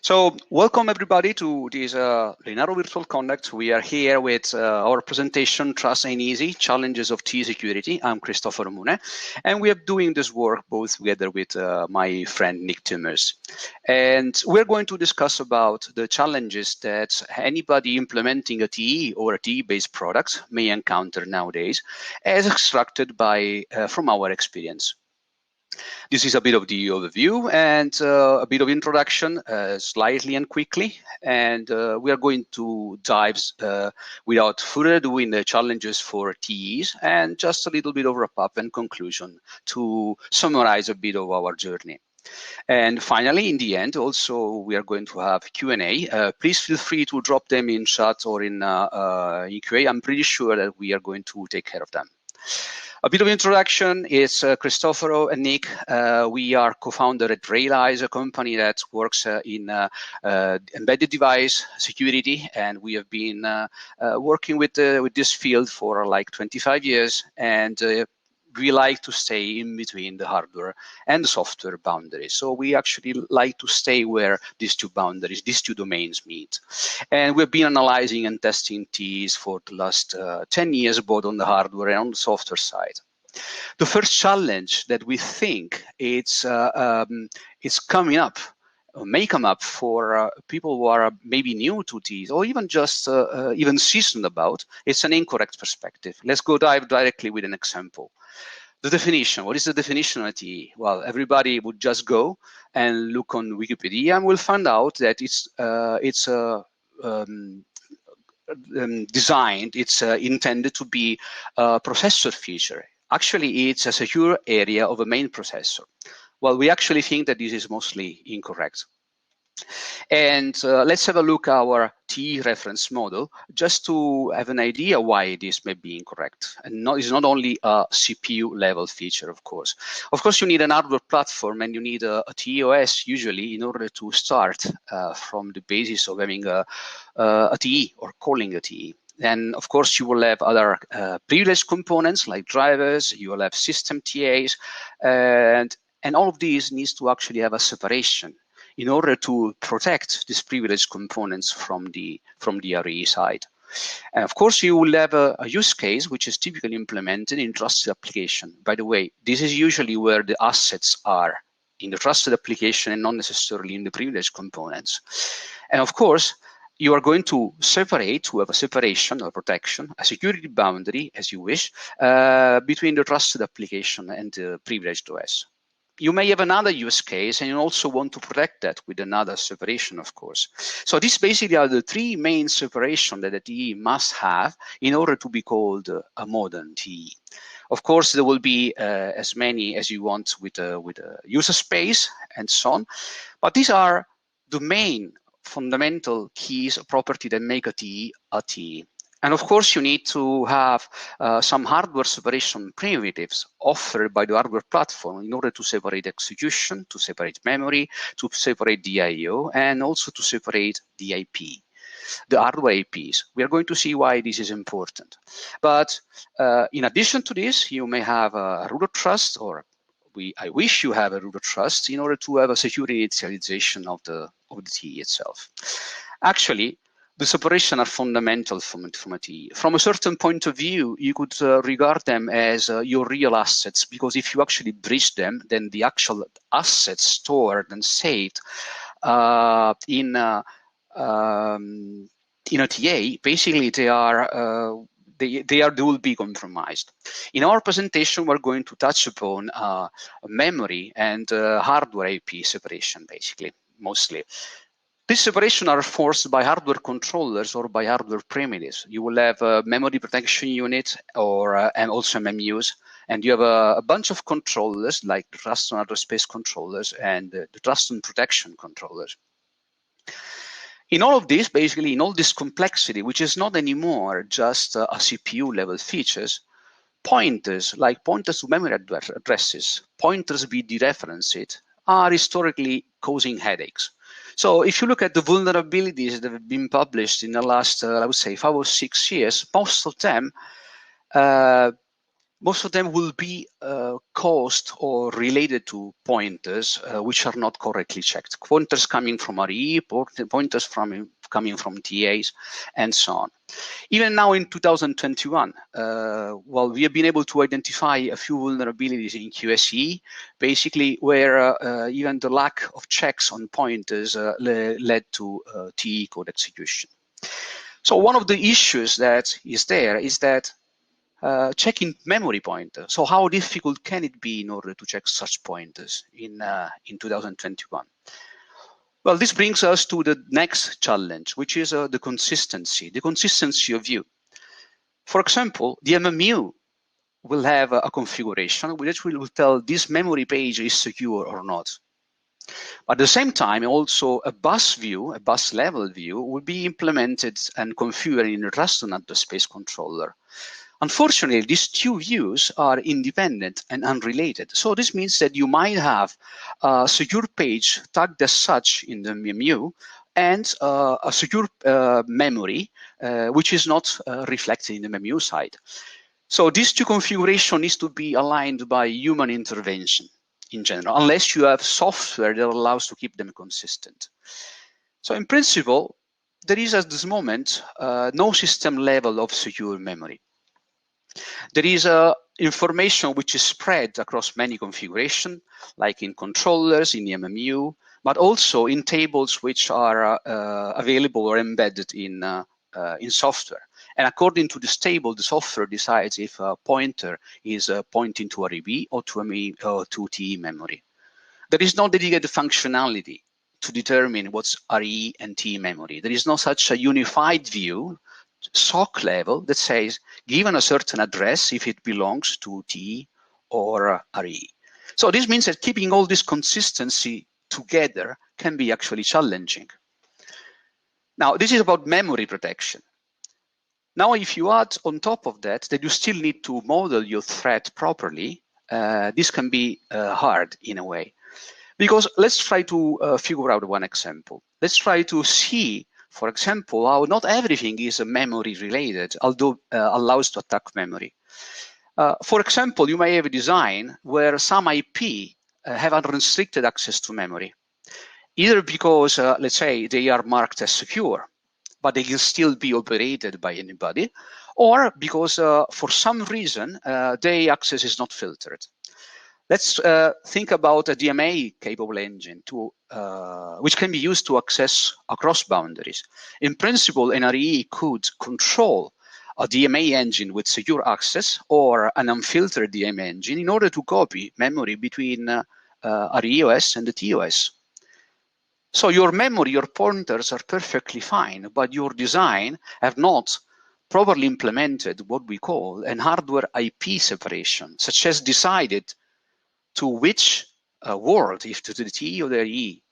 So welcome everybody to this Linaro Virtual Connect. We are here with our presentation, Trust Ain't Easy, Challenges of TE Security. I'm Christopher Mune, and we are doing this work both together with my friend Nick Timmers. And we're going to discuss about the challenges that anybody implementing a TE or a TE-based product may encounter nowadays, as extracted by from our experience. This is a bit of the overview and a bit of introduction, slightly and quickly. And we are going to dive without further ado in the challenges for TEs and just a little bit of wrap up and conclusion to summarize a bit of our journey. And finally, in the end, also, we are going to have Q&A. Please feel free to drop them in chat or in QA. I'm pretty sure that we are going to take care of them. A bit of introduction is Cristoforo and Nick. We are co-founder at Realize, a company that works in embedded device security, and we have been working with this field for like 25 years, and we like to stay in between the hardware and the software boundaries. So we actually like to stay where these two boundaries, these two domains meet. And we've been analyzing and testing TEs for the last 10 years, both on the hardware and on the software side. The first challenge that we think it's coming up, may come up for people who are maybe new to TEs or even just even seasoned about, it's an incorrect perspective. Let's go dive directly with an example. The definition, what is the definition of a TE? Well, everybody would just go and look on Wikipedia and will find out that it's designed, it's intended to be a processor feature. Actually, it's a secure area of a main processor. Well, we actually think that this is mostly incorrect. And let's have a look at our TE reference model just to have an idea why this may be incorrect. And it's not only a CPU level feature, of course. Of course, you need an hardware platform and you need a TEOS usually in order to start from the basis of having a TE or calling a TE. And of course, you will have other privileged components like drivers, you will have system TAs, and all of these needs to actually have a separation in order to protect these privileged components from the RE side. And of course, you will have a use case which is typically implemented in trusted application. By the way, this is usually where the assets are, in the trusted application and not necessarily in the privileged components. And of course, you are going to separate, to have a separation or protection, a security boundary, as you wish, between the trusted application and the privileged OS. You may have another use case and you also want to protect that with another separation, of course. So these basically are the three main separations that a TE must have in order to be called a modern TE. Of course, there will be as many as you want with a user space and so on, but these are the main fundamental keys or property that make a TE a TE. And of course, you need to have some hardware separation primitives offered by the hardware platform in order to separate execution, to separate memory, to separate the I/O, and also to separate the IP, the hardware IPs. We are going to see why this is important. But in addition to this, you may have a root of trust, or I wish you have a root of trust in order to have a secure initialization of the TE itself. Actually, the separation are fundamental from a TE. From a certain point of view, you could regard them as your real assets, because if you actually breach them, then the actual assets stored and saved in a TA, basically they will be compromised. In our presentation, we're going to touch upon memory and hardware IP separation, basically, mostly. These separations are forced by hardware controllers or by hardware primitives. You will have a memory protection unit and also MMUs, and you have a bunch of controllers like the trust and address space controllers and the trust and protection controllers. In all of this, basically, in all this complexity, which is not anymore just a CPU level features, pointers, like pointers to memory addresses, pointers be dereferenced, are historically causing headaches. So if you look at the vulnerabilities that have been published in the last, I would say, 5 or 6 years, most of them most of them will be caused or related to pointers which are not correctly checked. Pointers coming from RE, pointers coming from TAs, and so on. Even now in 2021, well, we have been able to identify a few vulnerabilities in QSE, basically where even the lack of checks on pointers led to TE code execution. So one of the issues that is there is that checking memory pointer. So how difficult can it be in order to check such pointers in 2021? Well, this brings us to the next challenge, which is the consistency of view. For example, the MMU will have a configuration which will tell this memory page is secure or not. At the same time, also a bus view, a bus level view, will be implemented and configured in a trusted address space controller. Unfortunately, these two views are independent and unrelated. So this means that you might have a secure page tagged as such in the MMU and a secure memory, which is not reflected in the MMU side. So these two configurations needs to be aligned by human intervention in general, unless you have software that allows to keep them consistent. So in principle, there is at this moment no system level of secure memory. There is information which is spread across many configurations, like in controllers, in the MMU, but also in tables which are available or embedded in software. And according to this table, the software decides if a pointer is pointing to REB or to TE memory. There is no dedicated functionality to determine what's RE and TE memory. There is no such a unified view, SOC level, that says, given a certain address, if it belongs to TE or RE. So this means that keeping all this consistency together can be actually challenging. Now, this is about memory protection. Now, if you add on top of that you still need to model your threat properly, this can be hard in a way. Because let's try to figure out one example. Let's try to see, for example, how not everything is memory related, although allows to attack memory. For example, you may have a design where some IP have unrestricted access to memory, either because, let's say, they are marked as secure, but they can still be operated by anybody, or because for some reason, their access is not filtered. Let's think about a DMA-capable engine which can be used to access across boundaries. In principle, an RE could control a DMA engine with secure access or an unfiltered DMA engine in order to copy memory between REOS and the TOS. So your memory, your pointers are perfectly fine, but your design have not properly implemented what we call an hardware IP separation, such as decided to which world, if to the T or the RE,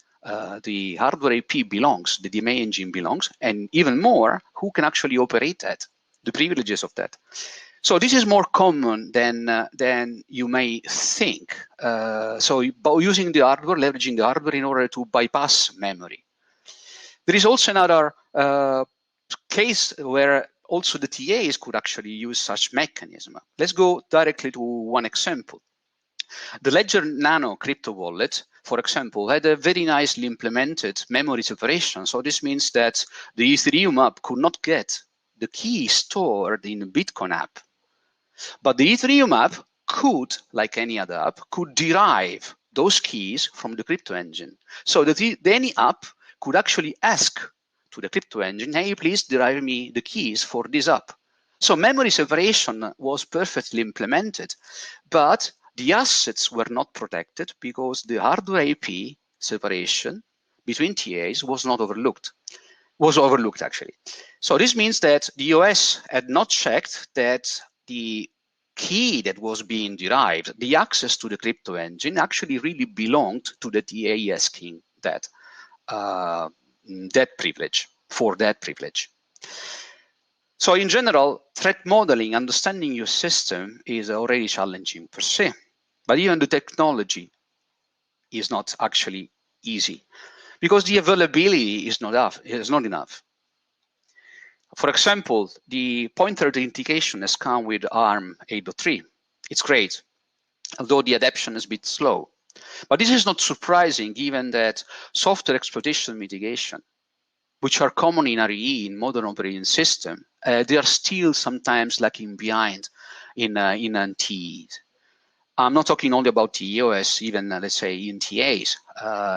the hardware IP belongs, the DMA engine belongs, and even more, who can actually operate that, the privileges of that. So this is more common than you may think. So by using the hardware, leveraging the hardware in order to bypass memory. There is also another case where also the TAs could actually use such mechanism. Let's go directly to one example. The Ledger Nano crypto wallet, for example, had a very nicely implemented memory separation. So this means that the Ethereum app could not get the key stored in the Bitcoin app. But the Ethereum app could, like any other app, could derive those keys from the crypto engine. So that any app could actually ask to the crypto engine, hey, please derive me the keys for this app. So memory separation was perfectly implemented, but the assets were not protected because the hardware IP separation between TAs was overlooked actually. So this means that the OS had not checked that the key that was being derived, the access to the crypto engine, actually really belonged to the TA asking that privilege, for that privilege. So in general, threat modeling, understanding your system is already challenging per se, but even the technology is not actually easy because the availability is not enough. For example, the pointer authentication has come with ARM 8.3. It's great, although the adaptation is a bit slow. But this is not surprising, given that software exploitation mitigation, which are common in RE in modern operating system, they are still sometimes lagging behind in TEs. I'm not talking only about TEOS, even let's say in TAs.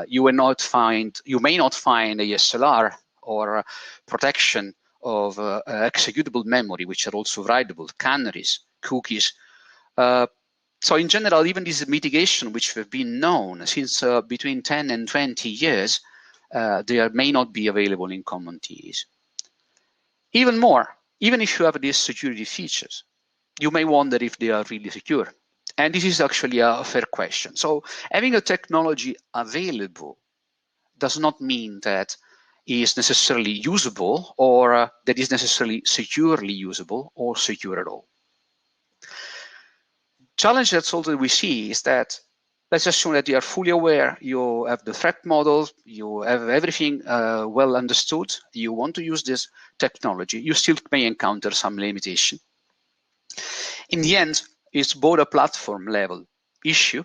You may not find ASLR or protection of executable memory, which are also writable, canaries, cookies. So in general, even this mitigation, which have been known since between 10 and 20 years, they may not be available in common TEs. Even more, even if you have these security features, you may wonder if they are really secure. And this is actually a fair question. So having a technology available does not mean that it is necessarily usable or that is necessarily securely usable or secure at all. Challenge that's also we see is that let's assume that you are fully aware, you have the threat model, you have everything well understood, you want to use this technology, you still may encounter some limitation. In the end, it's both a platform level issue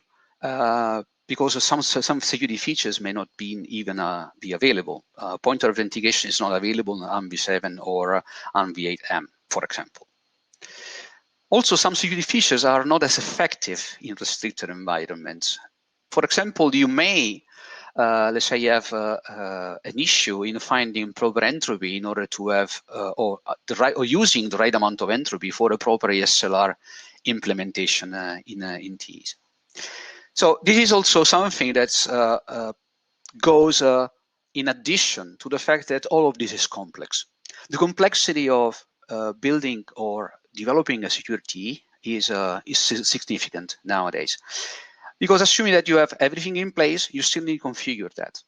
because some security features may not even be available. Pointer authentication is not available in ANV7 or ANV8M, for example. Also, some security features are not as effective in restricted environments. For example, you may, let's say, you have an issue in finding proper entropy in order to have, or using the right amount of entropy for a proper ASLR implementation in TEs. So this is also something that goes in addition to the fact that all of this is complex. The complexity of building or developing a secure TE is significant nowadays. Because assuming that you have everything in place, you still need to configure that.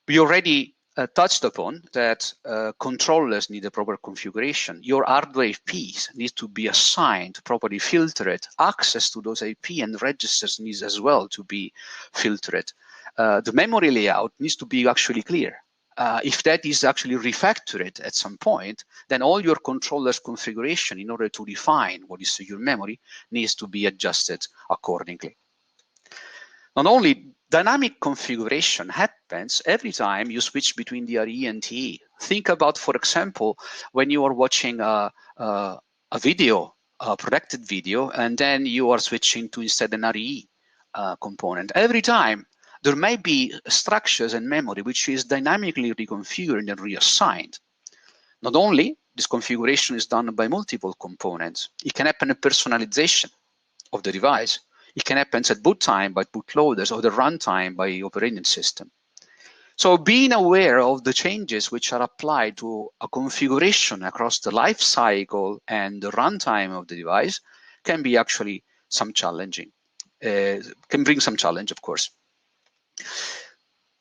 We already touched upon that controllers need a proper configuration. Your hardware IPs need to be assigned, properly filtered. Access to those IP and registers needs as well to be filtered. The memory layout needs to be actually clear. If that is actually refactored at some point, then all your controller's configuration in order to define what is secure memory needs to be adjusted accordingly. Not only dynamic configuration happens every time you switch between the RE and TE. Think about, for example, when you are watching a video, a protected video, and then you are switching to instead an RE component. Every time there may be structures and memory which is dynamically reconfigured and reassigned. Not only this configuration is done by multiple components, it can happen a personalization of the device. It can happen at boot time by bootloaders or the runtime by operating system. So being aware of the changes which are applied to a configuration across the life cycle and the runtime of the device can be actually some challenging, can bring some challenge, of course.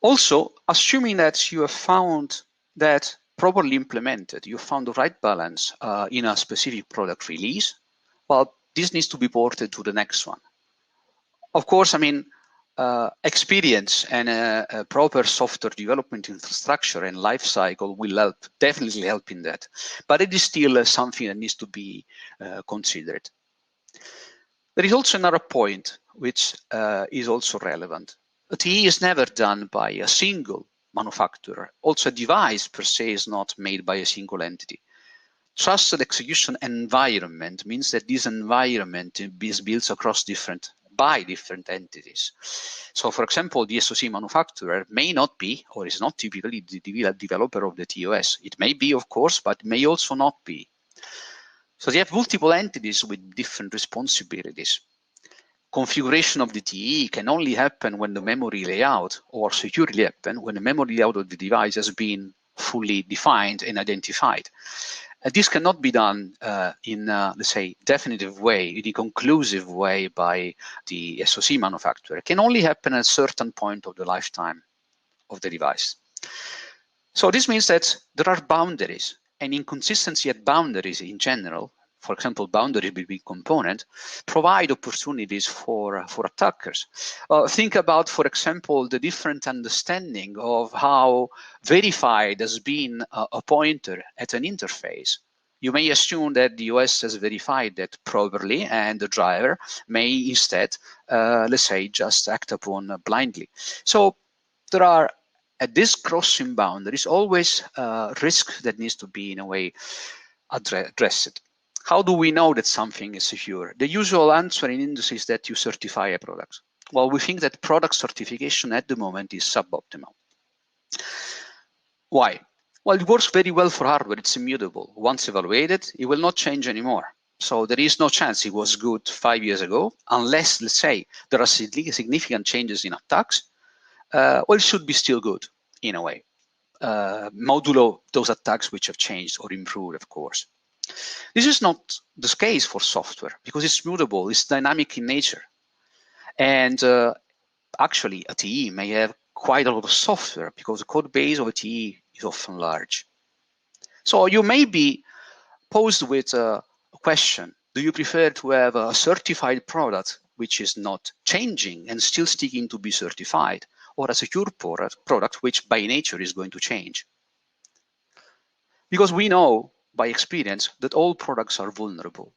Also, assuming that you have found that properly implemented, you found the right balance in a specific product release, well, this needs to be ported to the next one. Of course, I mean, experience and a proper software development infrastructure and life cycle will help, definitely help in that. But it is still something that needs to be considered. There is also another point which is also relevant. A TE is never done by a single manufacturer. Also, a device per se is not made by a single entity. Trusted execution environment means that this environment is built across by different entities. So, for example, the SoC manufacturer may not be, or is not typically the developer of the TOS. It may be, of course, but may also not be. So they have multiple entities with different responsibilities. Configuration of the TE can only happen when the memory layout, or securely happen when the memory layout of the device has been fully defined and identified. This cannot be done in, let's say, definitive way, in a conclusive way by the SoC manufacturer. It can only happen at a certain point of the lifetime of the device. So this means that there are boundaries, and inconsistency at boundaries in general, for example, boundaries between components, provide opportunities for attackers. Think about, for example, the different understanding of how verified has been a pointer at an interface. You may assume that the OS has verified that properly, and the driver may instead, let's say, just act upon blindly. So there are, at this crossing bound, there is always a risk that needs to be, in a way, addressed. How do we know that something is secure? The usual answer in industry is that you certify a product. Well, we think that product certification at the moment is suboptimal. Why? Well, it works very well for hardware. It's immutable. Once evaluated, it will not change anymore. So there is no chance it was good 5 years ago, unless, let's say, there are significant changes in attacks. Well, it should be still good, in a way, modulo those attacks which have changed or improved, of course. This is not the case for software, because it's mutable, it's dynamic in nature. And actually, a TE may have quite a lot of software, because the code base of a TE is often large. So you may be posed with a question: do you prefer to have a certified product which is not changing and still sticking to be certified, or a secure product which by nature is going to change? Because we know by experience that all products are vulnerable.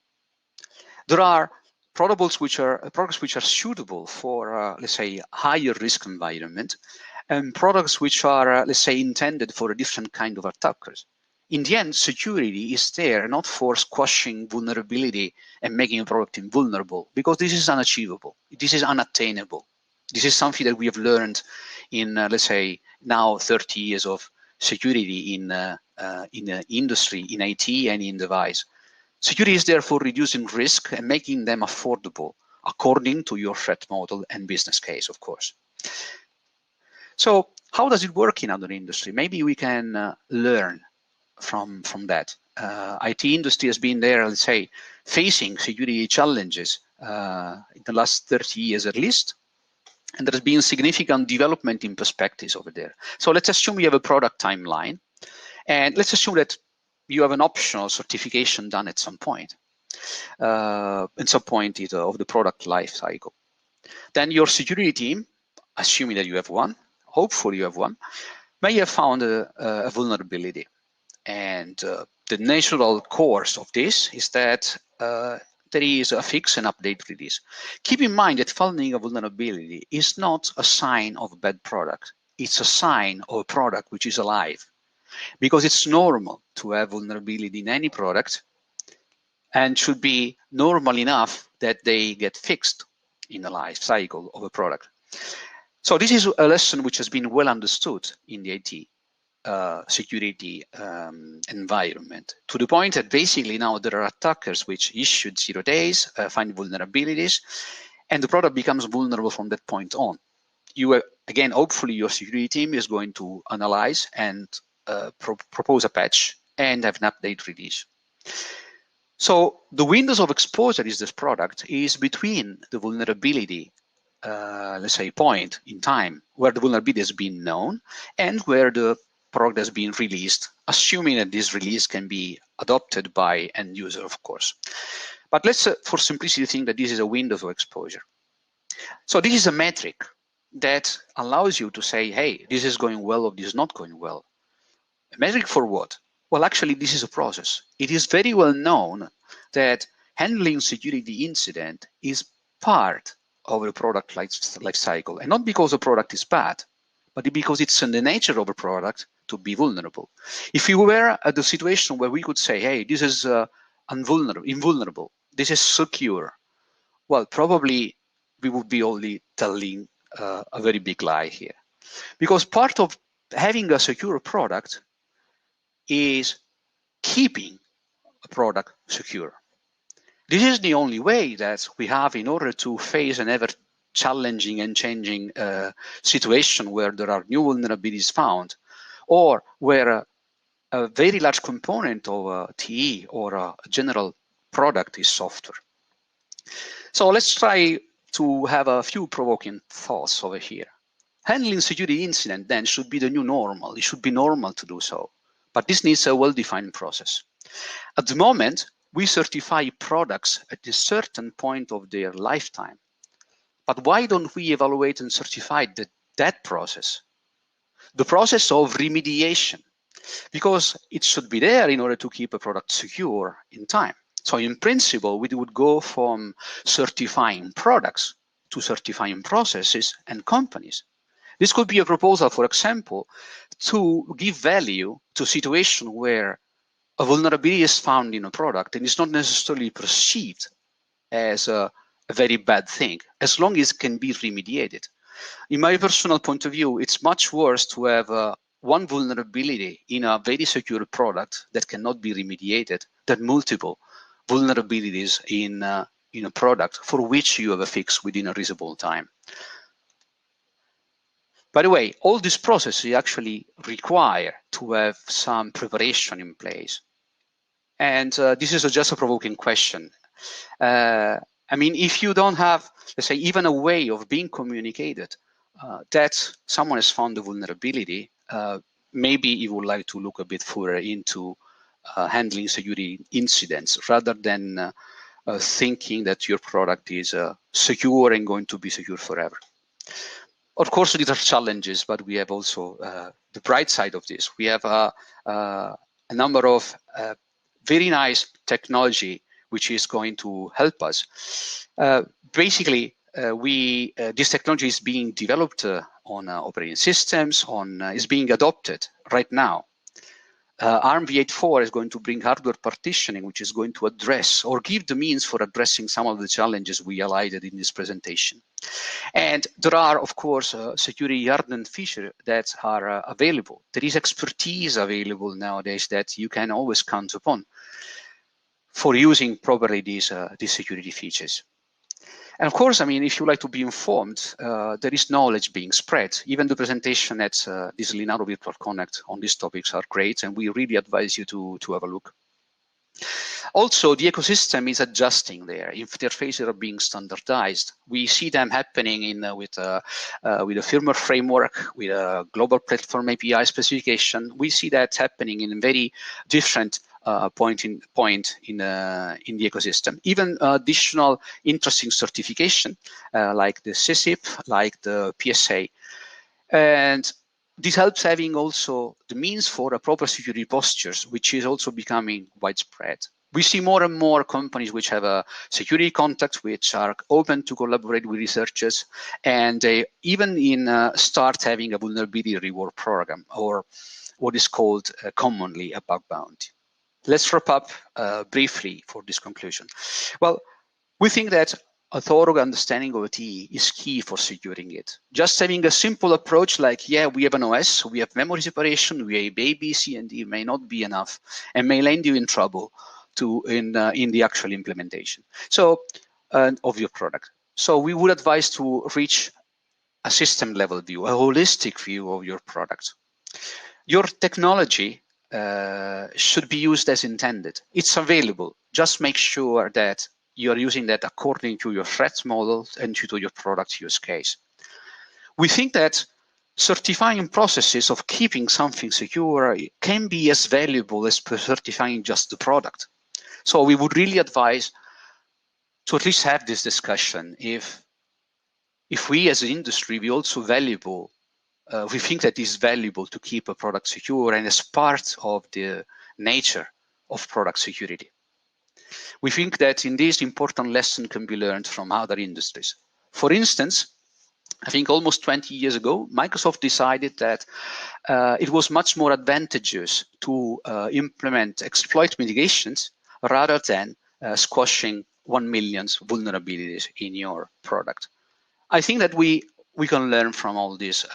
There are products which are suitable for, let's say, higher risk environment, and products which are, let's say, intended for a different kind of attackers. In the end, security is there not for squashing vulnerability and making a product invulnerable, because this is unachievable. This is unattainable. This is something that we have learned in, let's say, now 30 years of security in industry, in IT, and in device. Security is therefore reducing risk and making them affordable according to your threat model and business case, of course. So how does it work in other industry? Maybe we can learn from that. IT industry has been there, let's say, facing security challenges in the last 30 years at least. And there's been significant development in perspectives over there. So let's assume we have a product timeline. And let's assume that you have an optional certification done at some point, of the product life cycle. Then your security team, assuming that you have one, hopefully you have one, may have found a vulnerability. And the natural course of this is that there is a fix and update release. Keep in mind that finding a vulnerability is not a sign of a bad product. It's a sign of a product which is alive. Because it's normal to have vulnerability in any product, and should be normal enough that they get fixed in the life cycle of a product. So this is a lesson which has been well understood in the IT security environment, to the point that basically now there are attackers which issued 0 days, find vulnerabilities, and the product becomes vulnerable from that point on. Again, hopefully your security team is going to analyze and propose a patch and have an update release. So the windows of exposure is this product is between the vulnerability, let's say, point in time where the vulnerability has been known and where the product has been released, assuming that this release can be adopted by end user, of course. But let's, for simplicity, think that this is a window of exposure. So this is a metric that allows you to say, hey, this is going well or this is not going well. A metric for what? Well, actually, this is a process. It is very well known that handling security incident is part of a product life cycle, and not because a product is bad, but because it's in the nature of a product to be vulnerable. If we were at the situation where we could say, hey, this is invulnerable, this is secure, well, probably we would be only telling a very big lie here. Because part of having a secure product is keeping a product secure. This is the only way that we have in order to face an ever challenging and changing situation where there are new vulnerabilities found, or where a very large component of a TE or a general product is software. So let's try to have a few provoking thoughts over here. Handling security incident then should be the new normal. It should be normal to do so. But this needs a well-defined process. At the moment, we certify products at a certain point of their lifetime. But why don't we evaluate and certify that process? The process of remediation, because it should be there in order to keep a product secure in time. So in principle, we would go from certifying products to certifying processes and companies. This could be a proposal, for example, to give value to a situation where a vulnerability is found in a product and it's not necessarily perceived as a very bad thing, as long as it can be remediated. In my personal point of view, it's much worse to have one vulnerability in a very secure product that cannot be remediated than multiple vulnerabilities in a product for which you have a fix within a reasonable time. By the way, all these processes actually require to have some preparation in place. And this is just a provoking question. I mean, if you don't have, let's say, even a way of being communicated that someone has found a vulnerability, maybe you would like to look a bit further into handling security incidents rather than thinking that your product is secure and going to be secure forever. Of course, these are challenges, but we have also the bright side of this. We have a number of very nice technology which is going to help us. Basically, this technology is being developed on operating systems, is being adopted right now. ARMv8-4 is going to bring hardware partitioning, which is going to address or give the means for addressing some of the challenges we highlighted in this presentation. And there are, of course, security hardened features that are available. There is expertise available nowadays that you can always count upon for using properly these security features. And of course, I mean, if you like to be informed, there is knowledge being spread. Even the presentation at this Linaro Virtual Connect on these topics are great, and we really advise you to have a look. Also, the ecosystem is adjusting there. Interfaces are being standardized. We see them happening with a firmware framework, with a global platform API specification. We see that happening in very different point in the ecosystem. Even additional interesting certification like the CSIP, like the PSA. And this helps having also the means for a proper security postures, which is also becoming widespread. We see more and more companies which have a security contact, which are open to collaborate with researchers, and they even start having a vulnerability reward program, or what is called commonly a bug bounty. Let's wrap up briefly for this conclusion. Well, we think that a thorough understanding of TE is key for securing it. Just having a simple approach like, yeah, we have an OS, we have memory separation, we have A, B, C, and D may not be enough and may land you in trouble in the actual implementation of your product. So we would advise to reach a system level view, a holistic view of your product. Your technology should be used as intended. It's available. Just make sure that you're using that according to your threat model and to your product use case. We think that certifying processes of keeping something secure can be as valuable as certifying just the product. So we would really advise to at least have this discussion. If we as an industry, we also valuable, we think that it's valuable to keep a product secure and as part of the nature of product security. We think that in this important lesson can be learned from other industries. For instance, I think almost 20 years ago, Microsoft decided that it was much more advantageous to implement exploit mitigations rather than squashing 1 million vulnerabilities in your product. I think that we can learn from all this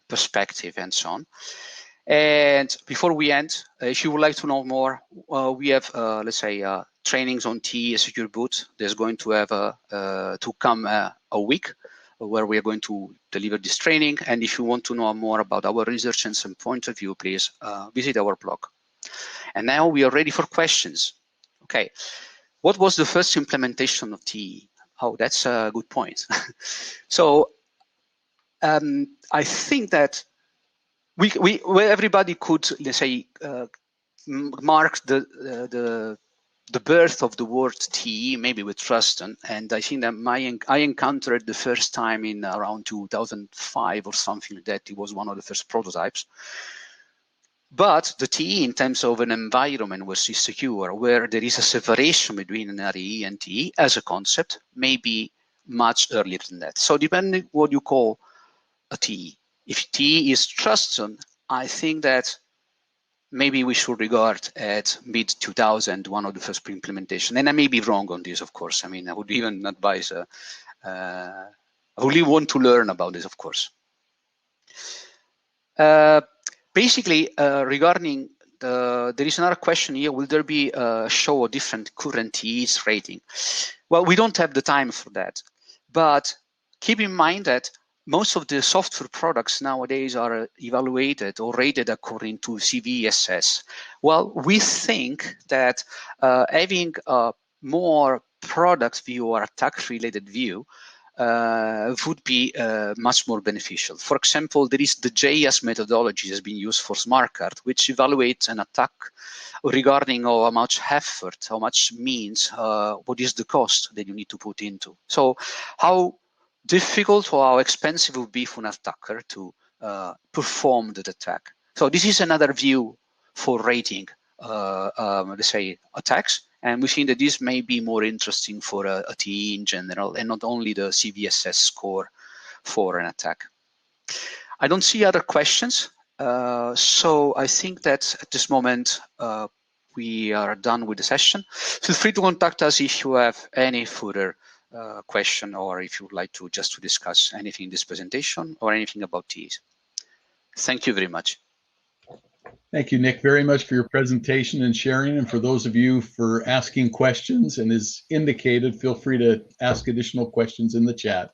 perspective and so on. And before we end, if you would like to know more, we have, let's say, trainings on TE Secure Boot. There's going to have to come a week where we are going to deliver this training. And if you want to know more about our research and some point of view, please visit our blog. And now we are ready for questions. Okay, what was the first implementation of TE? Oh, that's a good point. So I think that everybody could, let's say, mark the birth of the word TE, maybe with Truston. And I think that I encountered the first time in around 2005 or something like that. It was one of the first prototypes. But the TE in terms of an environment which is secure, where there is a separation between an RE and TE as a concept, may be much earlier than that. So depending what you call a TE. If TE is trust zone, I think that maybe we should regard at mid-2000 one of the first pre-implementation. And I may be wrong on this, of course. I mean, I would even advise, I really want to learn about this, of course. Basically, regarding there is another question here. Will there be a show of different current TEs rating? Well, we don't have the time for that. But keep in mind that most of the software products nowadays are evaluated or rated according to CVSS. Well, we think that having a more product view or attack-related view would be much more beneficial. For example, there is the JS methodology has been used for smart card, which evaluates an attack regarding how much effort, how much means, what is the cost that you need to put into. So how difficult or how expensive it would be for an attacker to perform the attack. So this is another view for rating, let's say, attacks. And we think that this may be more interesting for a TE in general, and not only the CVSS score for an attack. I don't see other questions. So I think that at this moment, we are done with the session. Feel free to contact us if you have any further question, or if you would like to just to discuss anything in this presentation or anything about TEs. Thank you very much. Thank you, Nick, very much for your presentation and sharing. And for those of you for asking questions, and as indicated, feel free to ask additional questions in the chat.